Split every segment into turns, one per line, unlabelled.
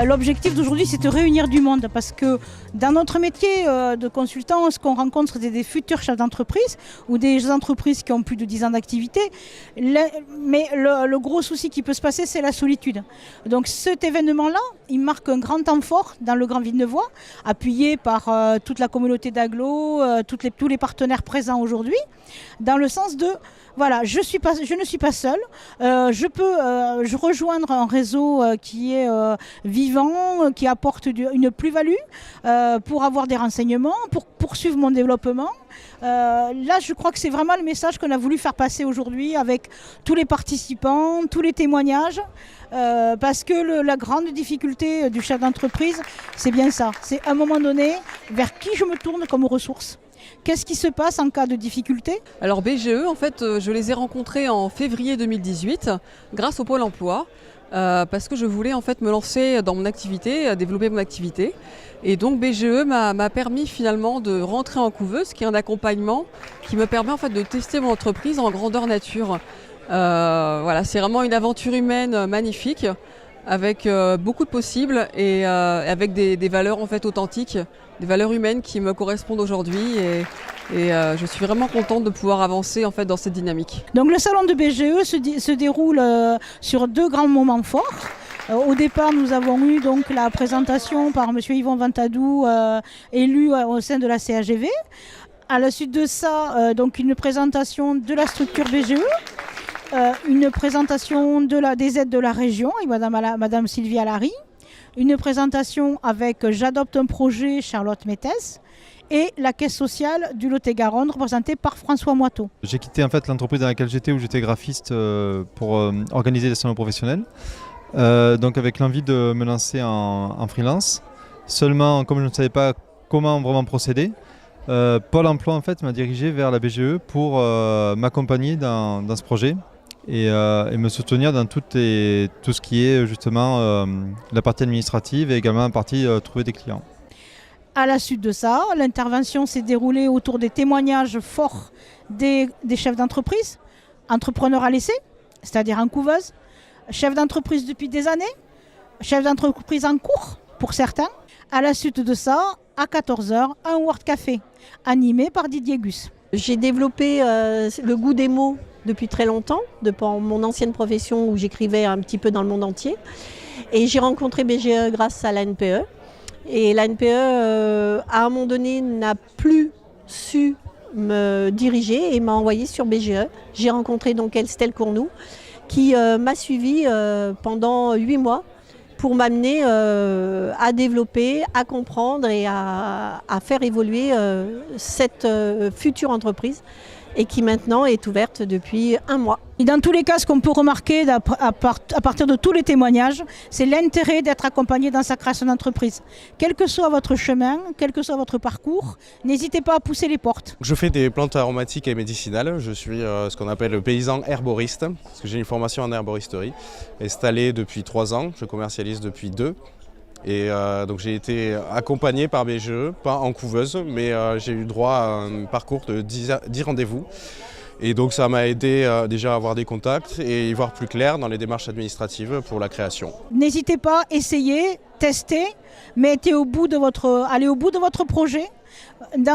L'objectif d'aujourd'hui, c'est de réunir du monde parce que dans notre métier de consultant, ce qu'on rencontre, c'est des futurs chefs d'entreprise ou des entreprises qui ont plus de 10 ans d'activité. Mais le gros souci qui peut se passer, c'est la solitude. Donc cet événement-là, il marque un grand temps fort dans le Grand Villeneuvois, appuyé par toute la communauté d'agglo, tous les partenaires présents aujourd'hui, dans le sens de, voilà, je ne suis pas seule, je peux rejoindre un réseau qui est vivant, qui apporte une plus-value pour avoir des renseignements, pour poursuivre mon développement. Là, je crois que c'est vraiment le message qu'on a voulu faire passer aujourd'hui avec tous les participants, tous les témoignages, parce que la grande difficulté du chef d'entreprise, c'est bien ça. C'est à un moment donné, vers qui je me tourne comme ressources. Qu'est-ce qui se passe en cas de difficulté?
Alors BGE, en fait, je les ai rencontrés en février 2018 grâce au Pôle emploi. Parce que je voulais en fait me lancer dans mon activité, développer mon activité. Et donc BGE m'a permis finalement de rentrer en couveuse, qui est un accompagnement qui me permet en fait de tester mon entreprise en grandeur nature. Voilà, c'est vraiment une aventure humaine magnifique, avec beaucoup de possibles et avec des valeurs en fait authentiques, des valeurs humaines qui me correspondent aujourd'hui. Et je suis vraiment contente de pouvoir avancer en fait dans cette dynamique.
Donc le salon de BGE se déroule sur 2 grands moments forts. Au départ, nous avons eu donc la présentation par M. Yvon Ventadou, élu au sein de la CAGV. À la suite de ça, donc une présentation de la structure BGE. Une présentation des aides de la région avec Madame Sylvie Allary. Une présentation avec J'adopte un projet, Charlotte Métès. Et la caisse sociale du Lot-et-Garonne, représentée par François Moiteau.
J'ai quitté en fait l'entreprise dans laquelle j'étais, où j'étais graphiste, pour organiser des salons professionnels. Donc avec l'envie de me lancer en freelance. Seulement, comme je ne savais pas comment vraiment procéder, Pôle emploi en fait m'a dirigé vers la BGE pour m'accompagner dans ce projet et me soutenir dans tout ce qui est justement la partie administrative et également la partie trouver des clients.
À la suite de ça, l'intervention s'est déroulée autour des témoignages forts des chefs d'entreprise, entrepreneurs à l'essai, c'est-à-dire en couveuse, chefs d'entreprise depuis des années, chefs d'entreprise en cours pour certains. À la suite de ça, à 14h, un Word Café animé par Didier Gus.
J'ai développé le goût des mots depuis très longtemps, depuis mon ancienne profession où j'écrivais un petit peu dans le monde entier. Et j'ai rencontré BGE grâce à l'ANPE. Et l'ANPE, à un moment donné, n'a plus su me diriger et m'a envoyé sur BGE. J'ai rencontré donc Estelle Cournoux qui m'a suivie pendant 8 mois pour m'amener à développer, à comprendre et à faire évoluer cette future entreprise et qui maintenant est ouverte depuis 1 mois.
Et dans tous les cas, ce qu'on peut remarquer à partir de tous les témoignages, c'est l'intérêt d'être accompagné dans sa création d'entreprise. Quel que soit votre chemin, quel que soit votre parcours, n'hésitez pas à pousser les portes.
Je fais des plantes aromatiques et médicinales. Je suis ce qu'on appelle le paysan herboriste, parce que j'ai une formation en herboristerie. Installé depuis 3 ans, je commercialise depuis 2. Et donc j'ai été accompagné par BGE, pas en couveuse, mais j'ai eu droit à un parcours de 10 rendez-vous. Et donc ça m'a aidé déjà à avoir des contacts et y voir plus clair dans les démarches administratives pour la création.
N'hésitez pas, essayez, testez, mais allez au bout de votre projet.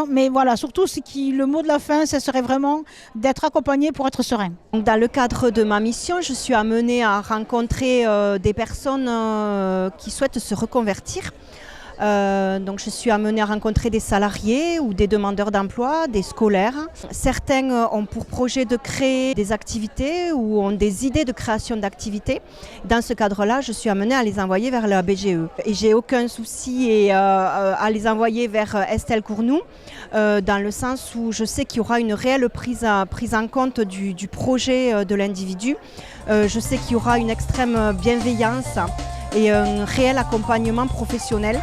Mais voilà, surtout le mot de la fin, ce serait vraiment d'être accompagné pour être serein.
Dans le cadre de ma mission, je suis amenée à rencontrer des personnes qui souhaitent se reconvertir. Donc je suis amenée à rencontrer des salariés ou des demandeurs d'emploi, des scolaires. Certains ont pour projet de créer des activités ou ont des idées de création d'activités. Dans ce cadre-là, je suis amenée à les envoyer vers la BGE. Et j'ai aucun souci à les envoyer vers Estelle Cournoux, dans le sens où je sais qu'il y aura une réelle prise en compte du projet de l'individu. Je sais qu'il y aura une extrême bienveillance et un réel accompagnement professionnel.